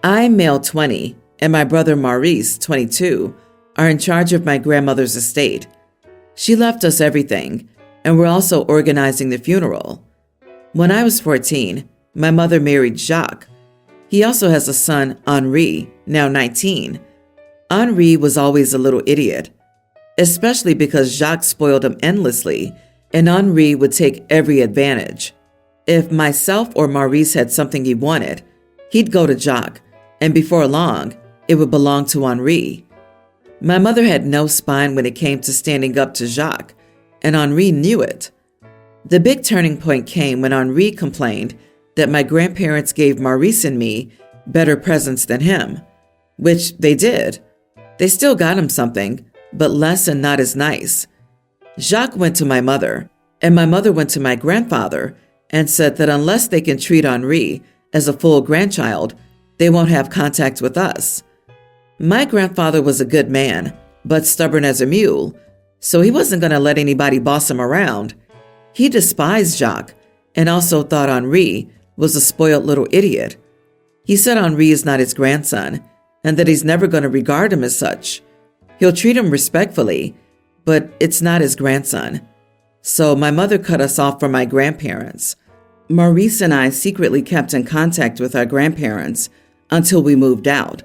I, male 20, and my brother Maurice, 22, are in charge of my grandmother's estate. She left us everything, and we're also organizing the funeral. When I was 14, my mother married Jacques. He also has a son, Henri, now 19. Henri was always a little idiot, especially because Jacques spoiled him endlessly, and Henri would take every advantage. If myself or Maurice had something he wanted, he'd go to Jacques, and before long, it would belong to Henri. My mother had no spine when it came to standing up to Jacques, and Henri knew it. The big turning point came when Henri complained that my grandparents gave Maurice and me better presents than him, which they did. They still got him something, but less and not as nice. Jacques went to my mother, and my mother went to my grandfather and said that unless they can treat Henri as a full grandchild, they won't have contact with us. My grandfather was a good man, but stubborn as a mule, so he wasn't going to let anybody boss him around. He despised Jacques and also thought Henri was a spoiled little idiot. He said Henri is not his grandson and that he's never going to regard him as such. He'll treat him respectfully, but it's not his grandson. So my mother cut us off from my grandparents. Maurice and I secretly kept in contact with our grandparents until we moved out.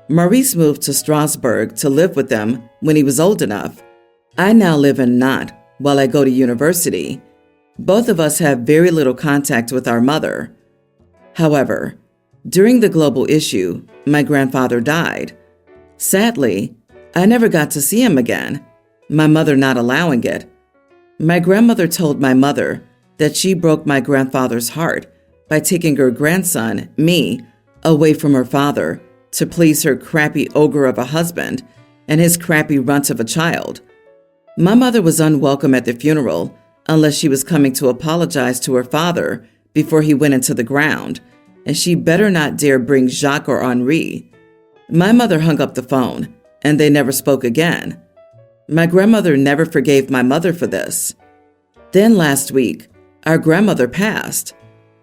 Maurice moved to Strasbourg to live with them when he was old enough. I now live in Nantes while I go to university. Both of us have very little contact with our mother. However, during the global issue, my grandfather died. Sadly, I never got to see him again, my mother not allowing it. My grandmother told my mother that she broke my grandfather's heart by taking her grandson, me, away from her father to please her crappy ogre of a husband and his crappy runt of a child. My mother was unwelcome at the funeral unless she was coming to apologize to her father before he went into the ground, and she better not dare bring Jacques or Henri. My mother hung up the phone, and they never spoke again. My grandmother never forgave my mother for this. Then last week, our grandmother passed.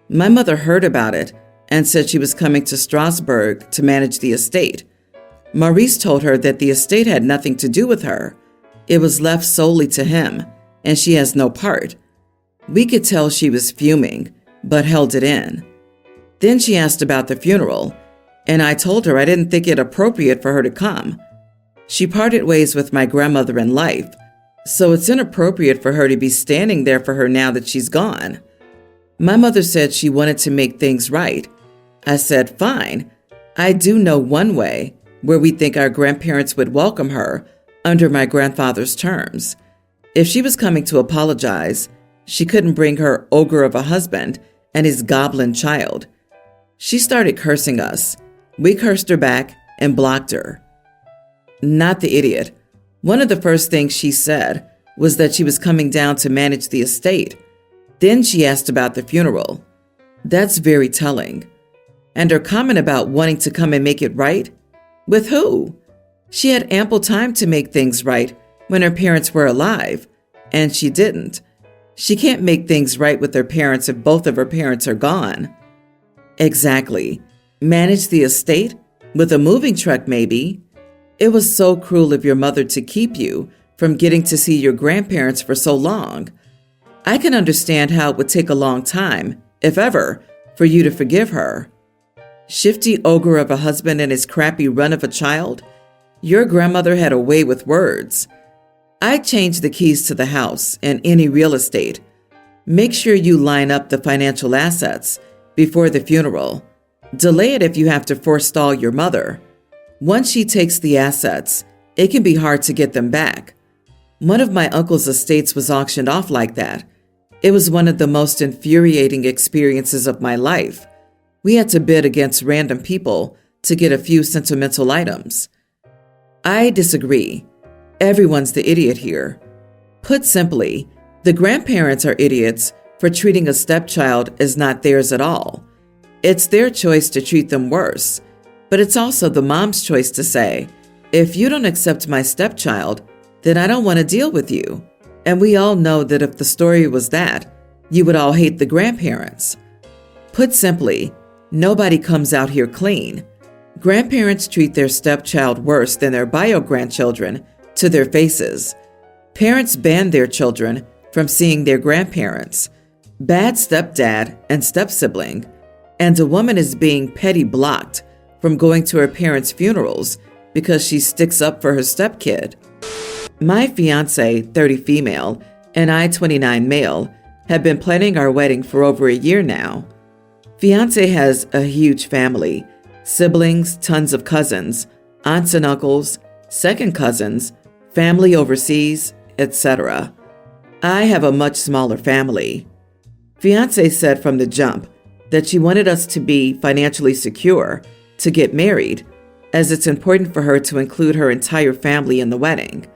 My mother heard about it and said she was coming to Strasbourg to manage the estate. Maurice told her that the estate had nothing to do with her. It was left solely to him, and she has no part. We could tell she was fuming, but held it in. Then she asked about the funeral, and I told her I didn't think it appropriate for her to come. She parted ways with my grandmother in life, so it's inappropriate for her to be standing there for her now that she's gone. My mother said she wanted to make things right. I said, fine. I do know one way where we think our grandparents would welcome her under my grandfather's terms. If she was coming to apologize, she couldn't bring her ogre of a husband and his goblin child. She started cursing us. We cursed her back and blocked her. Not the idiot. One of the first things she said was that she was coming down to manage the estate. Then she asked about the funeral. That's very telling. And her comment about wanting to come and make it right? With who? She had ample time to make things right when her parents were alive, and she didn't. She can't make things right with her parents if both of her parents are gone. Exactly. Manage the estate? With a moving truck, maybe. It was so cruel of your mother to keep you from getting to see your grandparents for so long. I can understand how it would take a long time, if ever, for you to forgive her. Shifty ogre of a husband and his crappy run of a child? Your grandmother had a way with words. I'd change the keys to the house and any real estate. Make sure you line up the financial assets before the funeral. Delay it if you have to forestall your mother. Once she takes the assets, it can be hard to get them back. One of my uncle's estates was auctioned off like that. It was one of the most infuriating experiences of my life. We had to bid against random people to get a few sentimental items. I disagree. Everyone's the idiot here. Put simply, the grandparents are idiots for treating a stepchild as not theirs at all. It's their choice to treat them worse, but it's also the mom's choice to say, if you don't accept my stepchild, then I don't want to deal with you. And we all know that if the story was that, you would all hate the grandparents. Put simply, nobody comes out here clean. Grandparents treat their stepchild worse than their bio-grandchildren to their faces. Parents ban their children from seeing their grandparents. Bad stepdad and step-sibling. And a woman is being petty blocked from going to her parents' funerals because she sticks up for her stepkid. My fiance, 30 female, and I, 29 male, have been planning our wedding for over a year now. Fiance has a huge family, siblings, tons of cousins, aunts and uncles, second cousins, family overseas, etc. I have a much smaller family. Fiance said from the jump that she wanted us to be financially secure to get married, as it's important for her to include her entire family in the wedding.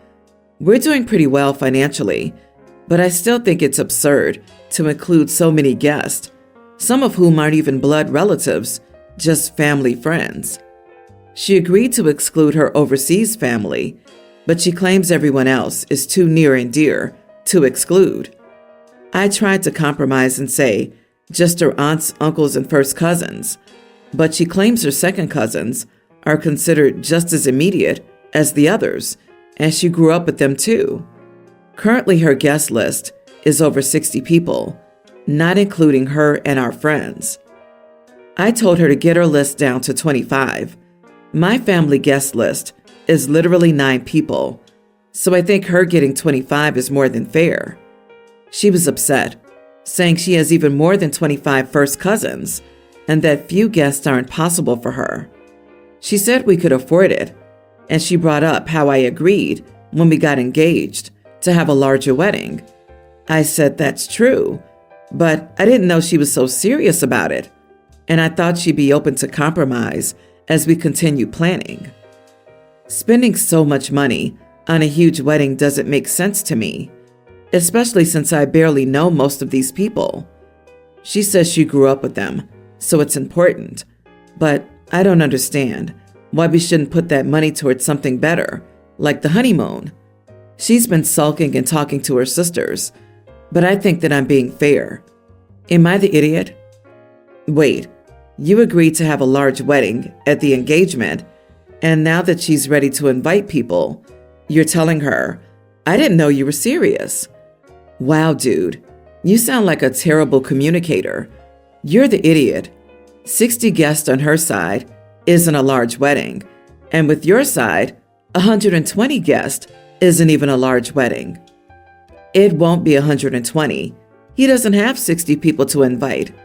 We're doing pretty well financially, but I still think it's absurd to include so many guests, some of whom aren't even blood relatives, just family friends. She agreed to exclude her overseas family, but she claims everyone else is too near and dear to exclude. I tried to compromise and say just her aunts, uncles, and first cousins, but she claims her second cousins are considered just as immediate as the others, and she grew up with them too. Currently, her guest list is over 60 people, not including her and our friends. I told her to get her list down to 25. My family guest list is literally 9 people, so I think her getting 25 is more than fair. She was upset, saying she has even more than 25 first cousins, and that few guests aren't possible for her. She said we could afford it, and she brought up how I agreed when we got engaged to have a larger wedding. I said that's true, but I didn't know she was so serious about it, and I thought she'd be open to compromise as we continue planning. Spending so much money on a huge wedding doesn't make sense to me, especially since I barely know most of these people. She says she grew up with them, so it's important, but I don't understand why we shouldn't put that money towards something better, like the honeymoon. She's been sulking and talking to her sisters, but I think that I'm being fair. Am I the idiot? Wait, you agreed to have a large wedding at the engagement, and now that she's ready to invite people, you're telling her, I didn't know you were serious. Wow, dude, you sound like a terrible communicator. You're the idiot. 60 guests on her side isn't a large wedding, and with your side, 120 guests isn't even a large wedding. It won't be 120. He doesn't have 60 people to invite.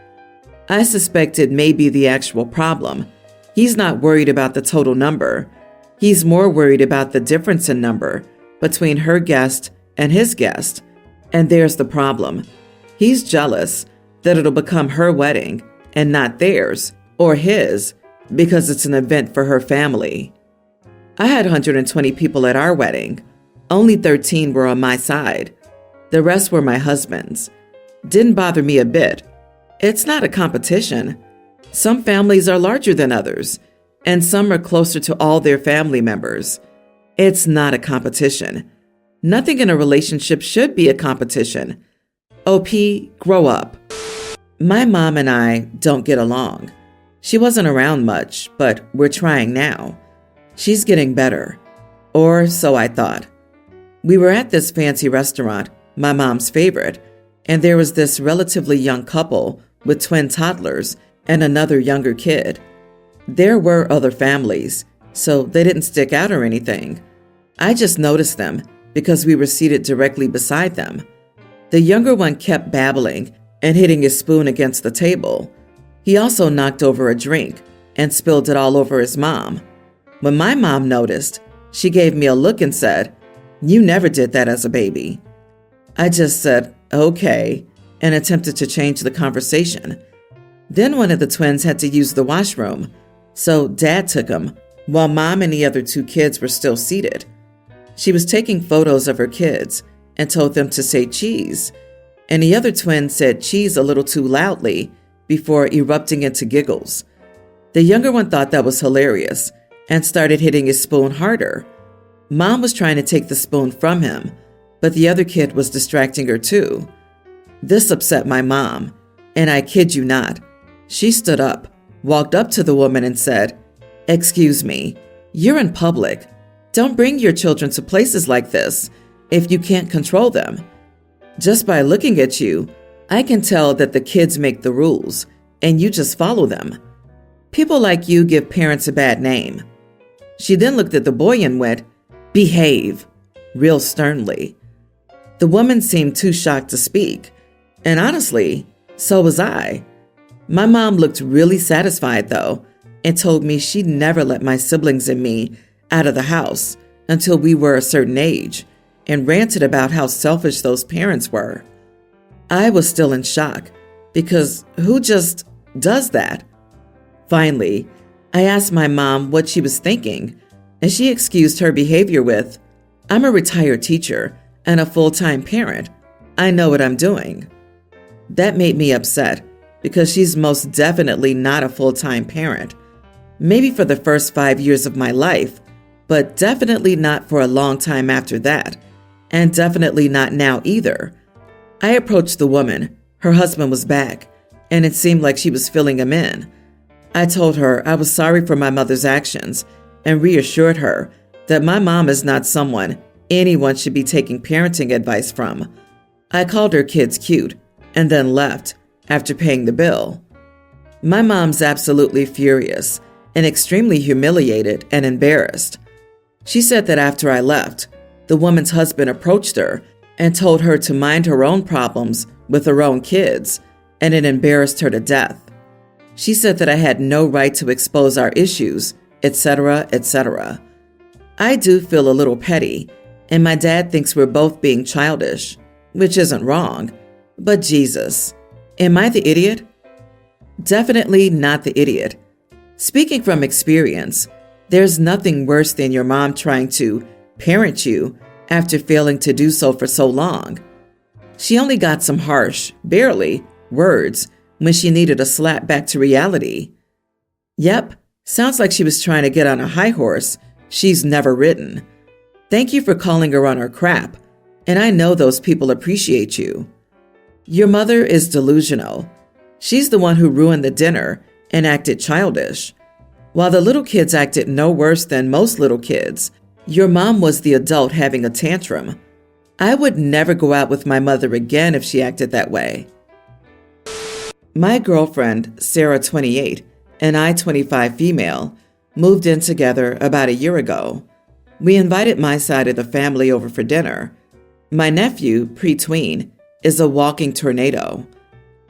I suspect it may be the actual problem. He's not worried about the total number. He's more worried about the difference in number between her guest and his guest. And there's the problem. He's jealous that it'll become her wedding and not theirs or his because it's an event for her family. I had 120 people at our wedding. Only 13 were on my side. The rest were my husband's. Didn't bother me a bit. It's not a competition. Some families are larger than others, and some are closer to all their family members. It's not a competition. Nothing in a relationship should be a competition. OP, grow up. My mom and I don't get along. She wasn't around much, but we're trying now. She's getting better. Or so I thought. We were at this fancy restaurant, my mom's favorite, and there was this relatively young couple with twin toddlers and another younger kid. There were other families, so they didn't stick out or anything. I just noticed them because we were seated directly beside them. The younger one kept babbling and hitting his spoon against the table. He also knocked over a drink and spilled it all over his mom. When my mom noticed, she gave me a look and said, "You never did that as a baby." I just said, "Okay," and attempted to change the conversation. Then one of the twins had to use the washroom, so Dad took him while Mom and the other 2 kids were still seated. She was taking photos of her kids and told them to say cheese, and the other twin said cheese a little too loudly before erupting into giggles. The younger one thought that was hilarious and started hitting his spoon harder. Mom was trying to take the spoon from him, but the other kid was distracting her too. This upset my mom, and I kid you not, she stood up, walked up to the woman and said, Excuse me, you're in public. Don't bring your children to places like this if you can't control them. Just by looking at you, I can tell that the kids make the rules and you just follow them. People like you give parents a bad name. She then looked at the boy and went, "Behave," real sternly. The woman seemed too shocked to speak, and honestly, so was I. My mom looked really satisfied though, and told me she'd never let my siblings and me out of the house until we were a certain age, and ranted about how selfish those parents were. I was still in shock, because who just does that? Finally, I asked my mom what she was thinking, and she excused her behavior with, "I'm a retired teacher and a full-time parent. I know what I'm doing." That made me upset, because she's most definitely not a full-time parent. Maybe for the first 5 years of my life, but definitely not for a long time after that, and definitely not now either. I approached the woman. Her husband was back, and it seemed like she was filling him in. I told her I was sorry for my mother's actions and reassured her that my mom is not someone anyone should be taking parenting advice from. I called her kids cute and then left after paying the bill. My mom's absolutely furious and extremely humiliated and embarrassed. She said that after I left, the woman's husband approached her and told her to mind her own problems with her own kids, and it embarrassed her to death. She said that I had no right to expose our issues, etc., etc. I do feel a little petty, and my dad thinks we're both being childish, which isn't wrong, but Jesus, am I the idiot? Definitely not the idiot. Speaking from experience, there's nothing worse than your mom trying to parent you after failing to do so for so long. She only got some harsh, barely, words when she needed a slap back to reality. Yep, sounds like she was trying to get on a high horse she's never ridden. Thank you for calling her on her crap, and I know those people appreciate you. Your mother is delusional. She's the one who ruined the dinner and acted childish. While the little kids acted no worse than most little kids, your mom was the adult having a tantrum. I would never go out with my mother again if she acted that way. My girlfriend, Sarah 28, and I 25 female, moved in together about a year ago. We invited my side of the family over for dinner. My nephew, pre-tween, is a walking tornado.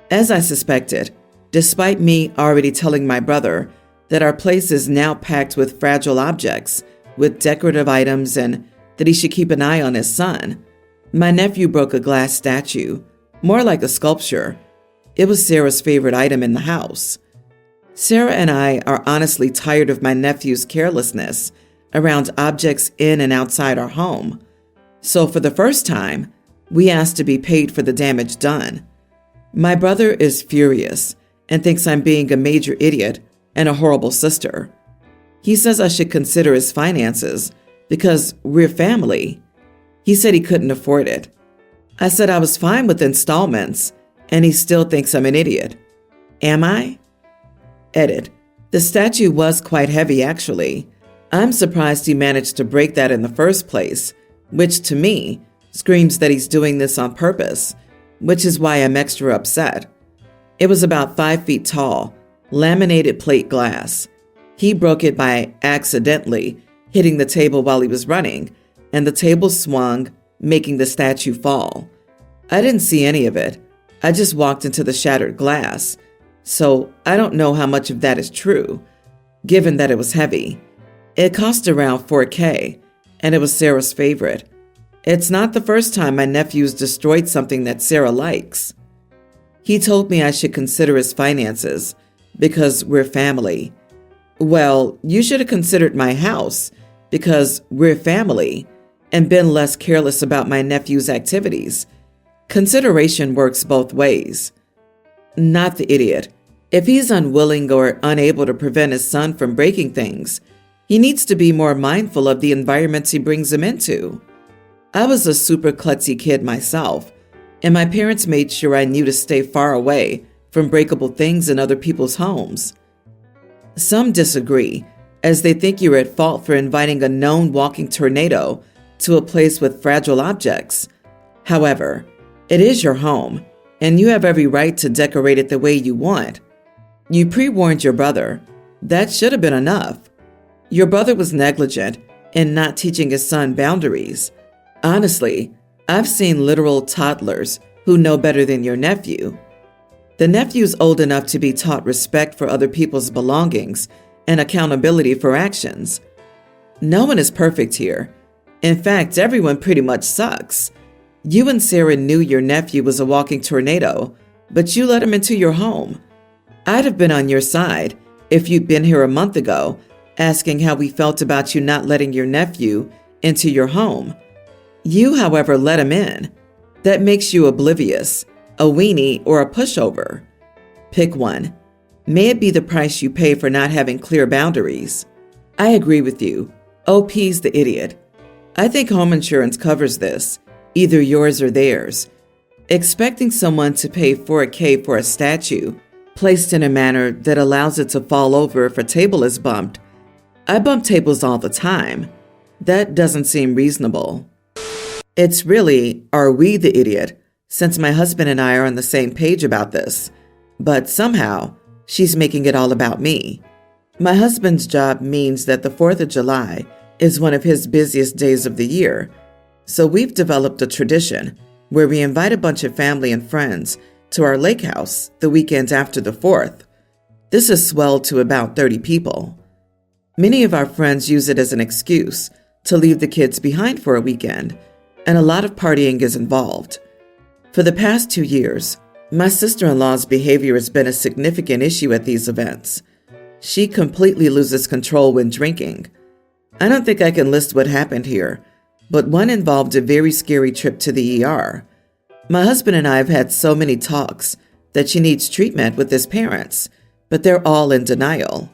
As I suspected, despite me already telling my brother that our place is now packed with fragile objects, with decorative items, and that he should keep an eye on his son, my nephew broke a glass statue, more like a sculpture. It was Sarah's favorite item in the house. Sarah and I are honestly tired of my nephew's carelessness around objects in and outside our home. So for the first time, we asked to be paid for the damage done. My brother is furious and thinks I'm being a major idiot and a horrible sister. He says I should consider his finances because we're family. He said he couldn't afford it. I said I was fine with installments, and he still thinks I'm an idiot. Am I? Edit. The statue was quite heavy, actually. I'm surprised he managed to break that in the first place, which to me screams that he's doing this on purpose, which is why I'm extra upset. It was about 5 feet tall, laminated plate glass. He broke it by accidentally hitting the table while he was running, and the table swung, making the statue fall. I didn't see any of it. I just walked into the shattered glass, so I don't know how much of that is true, given that it was heavy. It cost around $4,000, and it was Sarah's favorite. It's not the first time my nephew's destroyed something that Sarah likes. He told me I should consider his finances because we're family. Well, you should have considered my house because we're family and been less careless about my nephew's activities. Consideration works both ways. Not the idiot. If he's unwilling or unable to prevent his son from breaking things, he needs to be more mindful of the environments he brings him into. I was a super klutzy kid myself, and my parents made sure I knew to stay far away from breakable things in other people's homes. Some disagree, as they think you're at fault for inviting a known walking tornado to a place with fragile objects. However, it is your home, and you have every right to decorate it the way you want. You pre-warned your brother. That should have been enough. Your brother was negligent in not teaching his son boundaries. Honestly, I've seen literal toddlers who know better than your nephew. The nephew's old enough to be taught respect for other people's belongings and accountability for actions. No one is perfect here. In fact, everyone pretty much sucks. You and Sarah knew your nephew was a walking tornado, but you let him into your home. I'd have been on your side if you'd been here a month ago, asking how we felt about you not letting your nephew into your home. You, however, let him in. That makes you oblivious, a weenie, or a pushover. Pick one. May it be the price you pay for not having clear boundaries. I agree with you. OP's the idiot. I think home insurance covers this, either yours or theirs. Expecting someone to pay $4K for a statue placed in a manner that allows it to fall over if a table is bumped. I bump tables all the time. That doesn't seem reasonable. It's really, are we the idiot, since my husband and I are on the same page about this. But somehow, she's making it all about me. My husband's job means that the 4th of July is one of his busiest days of the year. So we've developed a tradition where we invite a bunch of family and friends to our lake house the weekend after the 4th. This has swelled to about 30 people. Many of our friends use it as an excuse to leave the kids behind for a weekend, and a lot of partying is involved. For the past 2 years, my sister-in-law's behavior has been a significant issue at these events. She completely loses control when drinking. I don't think I can list what happened here, but one involved a very scary trip to the ER. My husband and I have had so many talks that she needs treatment with his parents, but they're all in denial.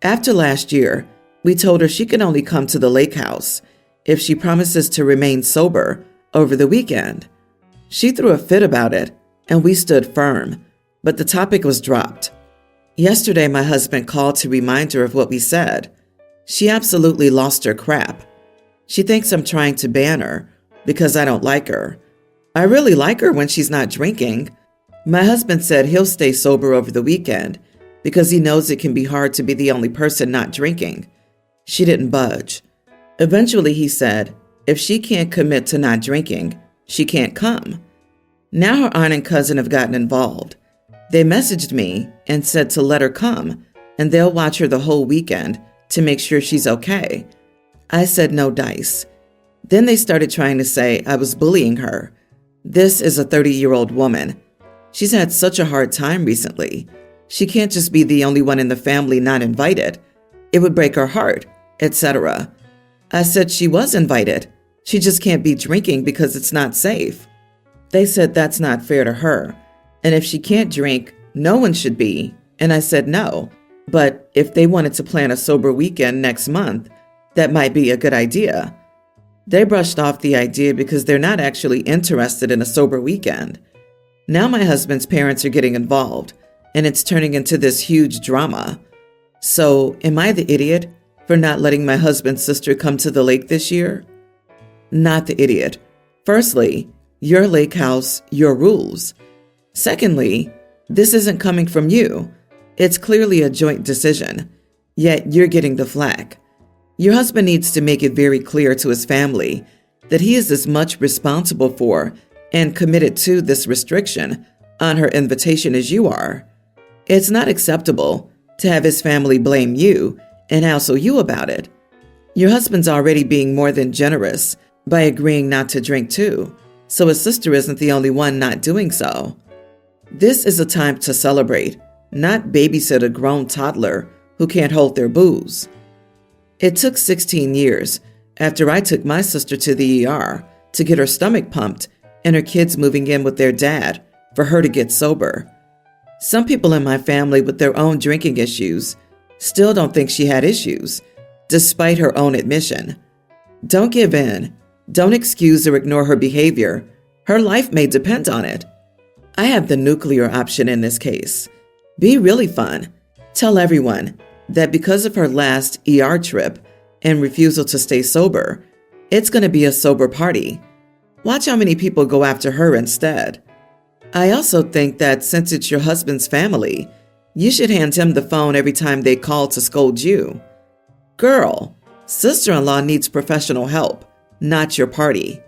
After last year, we told her she can only come to the lake house if she promises to remain sober over the weekend. She threw a fit about it, and we stood firm, but the topic was dropped. Yesterday, my husband called to remind her of what we said. She absolutely lost her crap. She thinks I'm trying to ban her because I don't like her. I really like her when she's not drinking. My husband said he'll stay sober over the weekend because he knows it can be hard to be the only person not drinking. She didn't budge. Eventually, he said, if she can't commit to not drinking, she can't come. Now her aunt and cousin have gotten involved. They messaged me and said to let her come, and they'll watch her the whole weekend to make sure she's okay. I said no dice. Then they started trying to say I was bullying her. This is a 30-year-old woman. She's had such a hard time recently. She can't just be the only one in the family not invited. It would break her heart, etc. I said she was invited. She just can't be drinking because it's not safe. They said that's not fair to her, and if she can't drink, no one should be. And I said no, but if they wanted to plan a sober weekend next month, that might be a good idea. They brushed off the idea because they're not actually interested in a sober weekend. Now my husband's parents are getting involved, and it's turning into this huge drama. So, am I the idiot for not letting my husband's sister come to the lake this year? Not the idiot. Firstly, your lake house, your rules. Secondly, this isn't coming from you. It's clearly a joint decision, yet you're getting the flack. Your husband needs to make it very clear to his family that he is as much responsible for and committed to this restriction on her invitation as you are. It's not acceptable to have his family blame you and hassle you about it. Your husband's already being more than generous by agreeing not to drink too, so his sister isn't the only one not doing so. This is a time to celebrate, not babysit a grown toddler who can't hold their booze. It took 16 years after I took my sister to the ER to get her stomach pumped and her kids moving in with their dad for her to get sober. Some people in my family with their own drinking issues still don't think she had issues, despite her own admission. Don't give in. Don't excuse or ignore her behavior. Her life may depend on it. I have the nuclear option in this case. Be really fun. Tell everyone, that because of her last ER trip and refusal to stay sober, it's going to be a sober party. Watch how many people go after her instead. I also think that since it's your husband's family, you should hand him the phone every time they call to scold you. Girl, sister-in-law needs professional help, not your party.